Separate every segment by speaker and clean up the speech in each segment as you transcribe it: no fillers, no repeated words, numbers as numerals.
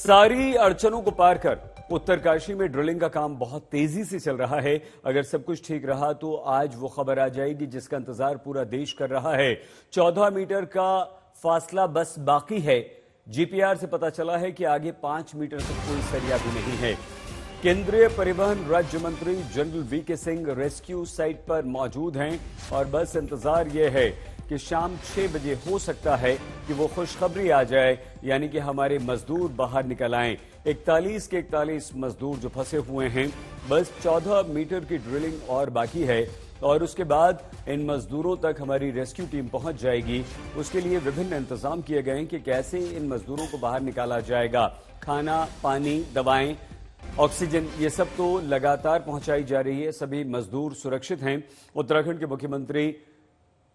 Speaker 1: सारी अड़चनों को पार कर उत्तरकाशी में ड्रिलिंग का काम बहुत तेजी से चल रहा है। अगर सब कुछ ठीक रहा तो आज वो खबर आ जाएगी जिसका इंतजार पूरा देश कर रहा है। 14 मीटर का फासला बस बाकी है। जीपीआर से पता चला है कि आगे 5 मीटर तक कोई सरिया भी नहीं है। केंद्रीय परिवहन राज्य मंत्री general VK Singh rescue site पर मौजूद हैं और बस इंतजार ये है कि शाम 6 बजे हो सकता है कि वो खुशखबरी आ जाए, यानी कि हमारे मजदूर बाहर निकल आएं। 41 के 41 मजदूर जो फंसे हुए हैं, बस 14 मीटर की ड्रिलिंग और बाकी है और उसके बाद इन मजदूरों तक हमारी रेस्क्यू टीम पहुंच जाएगी। उसके लिए विभिन्न इंतजाम किए गए हैं कि कैसे इन मजदूरों को बाहर निकाला जाएगा। खाना, पानी, दवाएं, ऑक्सीजन, ये सब तो लगातार पहुंचाई जा रही है। सभी मजदूर सुरक्षित हैं। उत्तराखंड के मुख्यमंत्री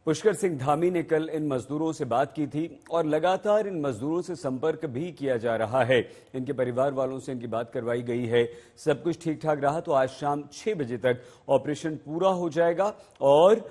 Speaker 1: पुष्कर सिंह धामी ने कल इन मजदूरों से बात की थी और लगातार इन मजदूरों से संपर्क भी किया जा रहा है। इनके परिवार वालों से इनकी बात करवाई गई है। सब कुछ ठीक ठाक रहा तो आज शाम 6 बजे तक ऑपरेशन पूरा हो जाएगा और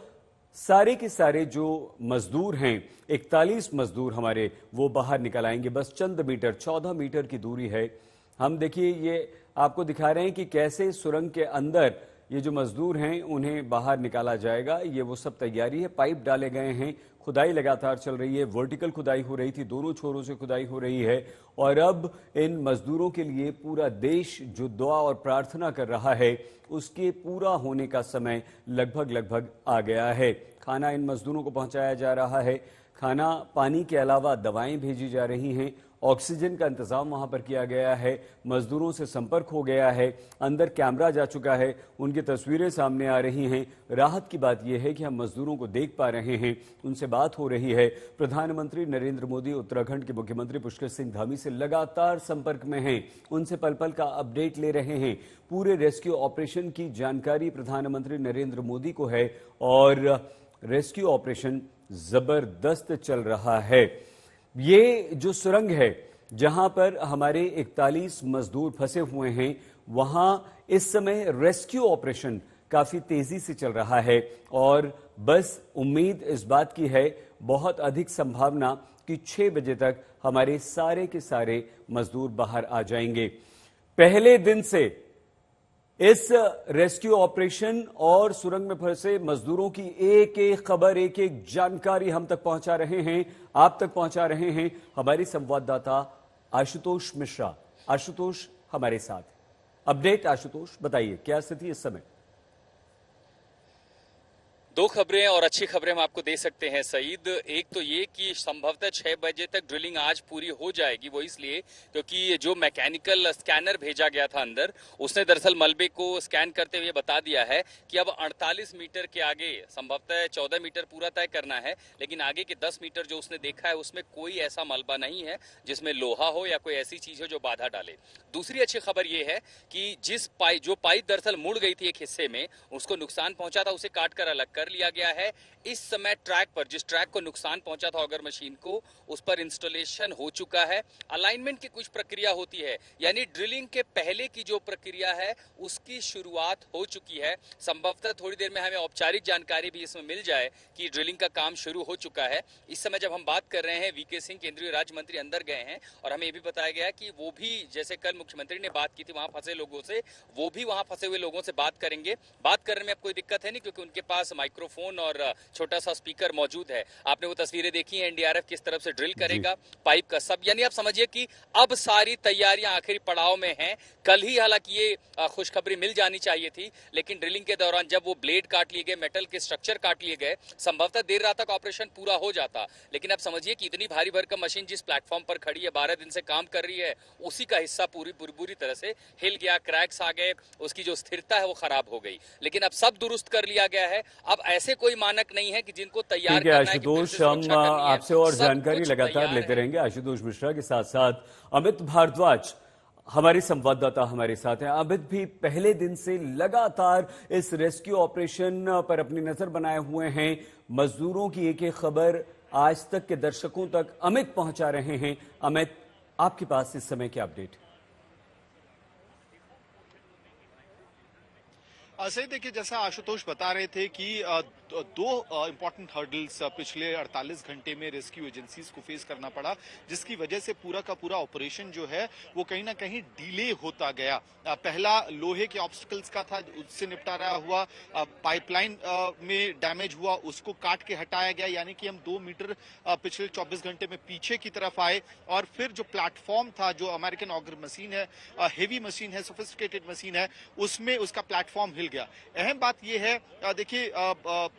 Speaker 1: सारे के सारे जो मजदूर हैं, 41 मजदूर हमारे, वो बाहर निकल आएंगे। बस चंद मीटर, 14 मीटर की दूरी है। हम देखिए, ये आपको दिखा रहे हैं कि कैसे सुरंग के अंदर ये जो मजदूर हैं उन्हें बाहर निकाला जाएगा। ये वो सब तैयारी है। पाइप डाले गए हैं, खुदाई लगातार चल रही है। वर्टिकल खुदाई हो रही थी, दोनों छोरों से खुदाई हो रही है और अब इन मजदूरों के लिए पूरा देश जो दुआ और प्रार्थना कर रहा है, उसके पूरा होने का समय लगभग आ गया है। खाना इन मजदूरों को पहुंचाया जा रहा है। खाना, पानी के अलावा दवाएं भेजी जा रही हैं। ऑक्सीजन का इंतजाम वहां पर किया गया है। मजदूरों से संपर्क हो गया है। अंदर कैमरा जा चुका है, उनकी तस्वीरें सामने आ रही हैं। राहत की बात यह है कि हम मजदूरों को देख पा रहे हैं, उनसे बात हो रही है। प्रधानमंत्री नरेंद्र मोदी उत्तराखंड के मुख्यमंत्री पुष्कर सिंह धामी से लगातार संपर्क में हैं, उनसे पल पल का अपडेट ले रहे हैं। पूरे रेस्क्यू ऑपरेशन की जानकारी प्रधानमंत्री नरेंद्र मोदी को है और रेस्क्यू ऑपरेशन जबरदस्त चल रहा है। ये जो सुरंग है जहां पर हमारे 41 मजदूर फंसे हुए हैं, वहां इस समय रेस्क्यू ऑपरेशन काफी तेजी से चल रहा है और बस उम्मीद इस बात की है, बहुत अधिक संभावना कि 6 बजे तक हमारे सारे के सारे मजदूर बाहर आ जाएंगे। पहले दिन से इस रेस्क्यू ऑपरेशन और सुरंग में फंसे मजदूरों की एक एक खबर, एक एक जानकारी हम तक पहुंचा रहे हैं, आप तक पहुंचा रहे हैं हमारी संवाददाता आशुतोष मिश्रा। आशुतोष हमारे साथ। अपडेट आशुतोष, बताइए क्या स्थिति इस समय?
Speaker 2: दो खबरें और अच्छी खबरें हम आपको दे सकते हैं सईद। एक तो ये कि संभवतः 6 बजे तक ड्रिलिंग आज पूरी हो जाएगी। वो इसलिए क्योंकि जो मैकेनिकल स्कैनर भेजा गया था अंदर, उसने दरअसल मलबे को स्कैन करते हुए बता दिया है कि अब 48 मीटर के आगे संभवतः 14 मीटर पूरा तय करना है, लेकिन आगे के 10 मीटर जो उसने देखा है उसमें कोई ऐसा मलबा नहीं है जिसमें लोहा हो या कोई ऐसी चीज हो जो बाधा डाले। दूसरी अच्छी खबर ये है कि जो पाइप दरअसल मुड़ गई थी एक हिस्से में, उसको नुकसान पहुंचा था, उसे काट कर अलग कर लिया गया है। इस समय ट्रैक पर, जिस ट्रैक को नुकसान पहुंचा था ऑगर मशीन को, उस पर इंस्टॉलेशन हो चुका है। अलाइनमेंट की कुछ प्रक्रिया होती है, यानी ड्रिलिंग के पहले की जो प्रक्रिया है उसकी शुरुआत हो चुकी है। संभवतः थोड़ी देर में हमें औपचारिक जानकारी भी इसमें मिल जाए कि ड्रिलिंग का काम शुरू हो चुका है। इस समय जब हम बात कर रहे हैं, वीके सिंह केंद्रीय राज्य मंत्री अंदर गए हैं और हमें यह भी बताया गया कि वो भी, जैसे कल मुख्यमंत्री ने बात की थी वहां फंसे लोगों से, वो भी वहां फंसे हुए लोगों से बात करेंगे। बात करने में अब कोई दिक्कत है नहीं, क्योंकि उनके पास माइक्रोफोन और छोटा सा स्पीकर मौजूद है। आपने वो तस्वीरें देखी हैं, एनडीआरएफ किस तरफ से ड्रिल करेगा, पाइप का सब, यानी आप समझिए कि अब सारी तैयारियां आखिरी पड़ाव में हैं। कल ही हालांकि ये खुशखबरी मिल जानी चाहिए थी, लेकिन ड्रिलिंग के दौरान जब वो ब्लेड काट लिए गए, मेटल के स्ट्रक्चर काट लिए गए, संभवतः देर रात तक ऑपरेशन पूरा हो जाता। लेकिन अब समझिए कि इतनी भारी भरकम मशीन जिस प्लेटफॉर्म पर खड़ी है, 12 दिन से काम कर रही है, उसी का हिस्सा पूरी तरह से हिल गया, क्रैक्स आ गए, उसकी जो स्थिरता है वो खराब हो गई। लेकिन अब सब दुरुस्त कर लिया गया है। अब ऐसे कोई मानक नहीं है कि जिनको तैयार करना है।
Speaker 1: आशुतोष, हम आपसे और जानकारी लगातार लेते रहेंगे। आशुतोष मिश्रा के साथ साथ अमित भारद्वाज हमारे संवाददाता हमारे साथ हैं। अमित भी पहले दिन से लगातार इस रेस्क्यू ऑपरेशन पर अपनी नजर बनाए हुए हैं। मजदूरों की एक एक खबर आज तक के दर्शकों तक अमित पहुंचा रहे हैं। अमित, आपके पास इस समय क्या अपडेट?
Speaker 3: सही देखिए, जैसा आशुतोष बता रहे थे कि दो इंपॉर्टेंट हर्डल्स पिछले 48 घंटे में रेस्क्यू एजेंसीज को फेस करना पड़ा, जिसकी वजह से पूरा का पूरा ऑपरेशन जो है वो कहीं ना कहीं डिले होता गया। पहला लोहे के ऑब्स्टिकल्स का था, उससे निपटारा हुआ। पाइपलाइन में डैमेज हुआ, उसको काट के हटाया गया, यानी कि हम 2 मीटर पिछले 24 घंटे में पीछे की तरफ आए। और फिर जो प्लेटफॉर्म था, जो अमेरिकन ऑगर मशीन है, हेवी मशीन है, सोफिस्टिकेटेड मशीन है, उसमें उसका प्लेटफॉर्म हिल गया। अहम बात यह है, देखिए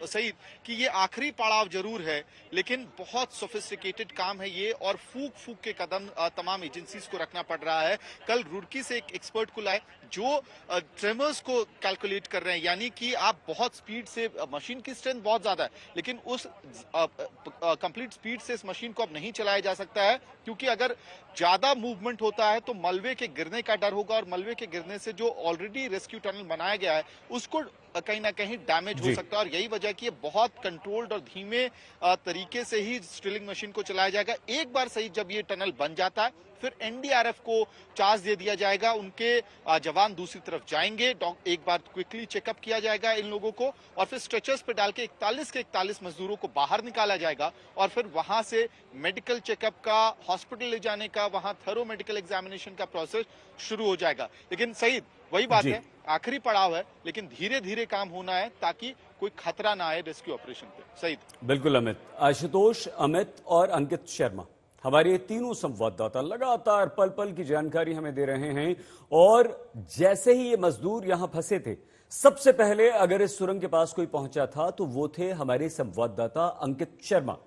Speaker 3: सईद, कि ये आखिरी पड़ाव जरूर है, लेकिन बहुत सोफिस्टिकेटेड काम है ये, और फूक फूक के कदम तमाम एजेंसीज को रखना पड़ रहा है। कल रुड़की से एक एक्सपर्ट को लाए जो ट्रेमर्स को कैलकुलेट कर रहे हैं, यानी कि आप बहुत स्पीड से, मशीन की स्ट्रेंथ बहुत ज्यादा है, लेकिन उस कंप्लीट स्पीड से इस मशीन को अब नहीं चलाया जा सकता है, क्योंकि अगर ज्यादा मूवमेंट होता है तो मलबे के गिरने का डर होगा, और मलबे के गिरने से जो ऑलरेडी रेस्क्यू टनल बनाया गया है उसको कहीं ना कहीं डैमेज हो सकता है। और यही वजह कि ये बहुत कंट्रोल्ड और धीमे तरीके से ही ड्रिलिंग मशीन को चलाया जाएगा। एक बार सही जब ये टनल बन जाता है, फिर एनडीआरएफ को चार्ज दे दिया जाएगा, उनके जवान दूसरी तरफ जाएंगे, एक बार क्विकली चेकअप किया जाएगा इन लोगों को, और फिर स्ट्रेचर्स पे डाल के 41 के 41 मजदूरों को बाहर निकाला जाएगा, और फिर वहां से मेडिकल चेकअप का, हॉस्पिटल ले जाने का, वहां थरो मेडिकल एग्जामिनेशन का प्रोसेस शुरू हो जाएगा। लेकिन सईद, वही बात है, आखिरी पड़ाव है, लेकिन धीरे धीरे काम होना है ताकि कोई खतरा ना आए रेस्क्यू ऑपरेशन पे। सईद।
Speaker 1: बिल्कुल अमित। आशुतोष, अमित और अंकित शर्मा, हमारे तीनों संवाददाता लगातार पल पल की जानकारी हमें दे रहे हैं। और जैसे ही ये मजदूर यहां फंसे थे, सबसे पहले अगर इस सुरंग के पास कोई पहुंचा था तो वो थे हमारे संवाददाता अंकित शर्मा।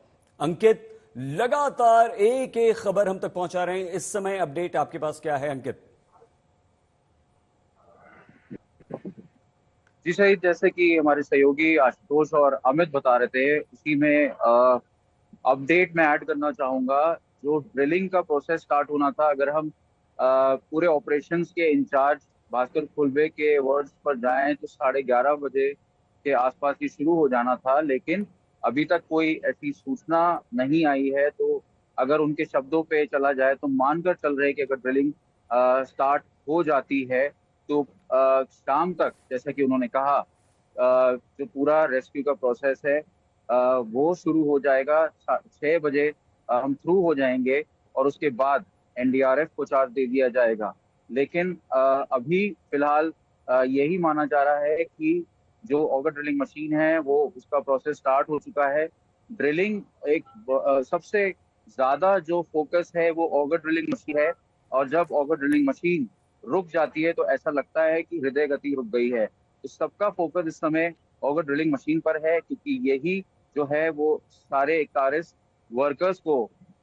Speaker 1: अंकित, लगातार एक एक खबर हम तक पहुंचा रहे हैं। इस समय अपडेट आपके पास क्या है अंकित?
Speaker 4: जी शहीद, जैसे कि हमारे सहयोगी आशुतोष और अमित बता रहे थे, उसी में अपडेट मैं ऐड करना चाहूंगा। जो ड्रिलिंग का प्रोसेस स्टार्ट होना था, अगर हम पूरे ऑपरेशंस के इंचार्ज भास्कर खुलबे के वर्ड्स पर जाएं तो 11:30 बजे के आसपास ही शुरू हो जाना था, लेकिन अभी तक कोई ऐसी सूचना नहीं आई है। तो अगर उनके शब्दों पे चला जाए तो मानकर चल रहे कि अगर ड्रिलिंग स्टार्ट हो जाती है तो शाम तक, जैसा कि उन्होंने कहा, जो पूरा रेस्क्यू का प्रोसेस है वो शुरू हो जाएगा। 6 बजे हम थ्रू हो जाएंगे और उसके बाद एनडीआरएफ को चार्ज दे दिया जाएगा। लेकिन अभी फिलहाल यही माना जा रहा है कि जो ऑगर ड्रिलिंग मशीन है वो उसका प्रोसेस स्टार्ट हो चुका है। ड्रिलिंग एक सबसे ज्यादा जो फोकस है वो ऑगर ड्रिलिंग मशीन है, और जब ऑगर ड्रिलिंग मशीन रुक जाती है तो ऐसा लगता है कि हृदय गति रुक गई है। तो सबका फोकस इस समय ऑगर ड्रिलिंग मशीन पर है, क्योंकि यही जो है वो सारे 41 वर्कर्स को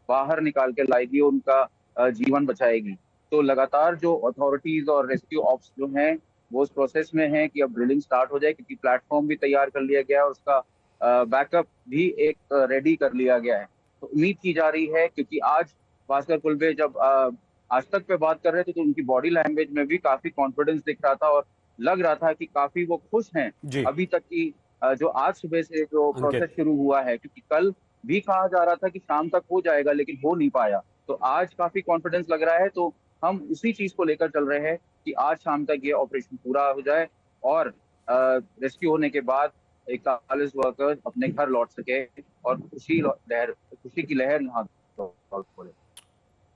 Speaker 4: बाहर निकाल के लाएगी, उनका जीवन बचाएगी। तो लगातार जो अथॉरिटीज और रेस्क्यू ऑप्स जो हैं वो उस प्रोसेस में हैं कि अब ड्रिलिंग स्टार्ट हो जाए, क्योंकि प्लेटफॉर्म भी तैयार कर लिया गया है और उसका बैकअप भी एक रेडी कर लिया गया है। तो उम्मीद की जा रही है, क्योंकि आज भास्कर खुलबे जब आज तक पे बात कर रहे थे तो उनकी बॉडी लैंग्वेज में भी काफी कॉन्फिडेंस दिख रहा था और लग रहा था कि काफी वो खुश हैं अभी तक की जो आज सुबह से जो प्रोसेस शुरू हुआ है। क्योंकि कल भी कहा जा रहा था कि शाम तक हो जाएगा, लेकिन हो नहीं पाया। तो आज काफी कॉन्फिडेंस लग रहा है। तो हम उसी चीज को लेकर चल रहे हैं कि आज शाम तक ये ऑपरेशन पूरा हो जाए और रेस्क्यू होने के बाद 41 वर्कर्स अपने घर लौट सके और खुशी की लहर यहाँ खोले।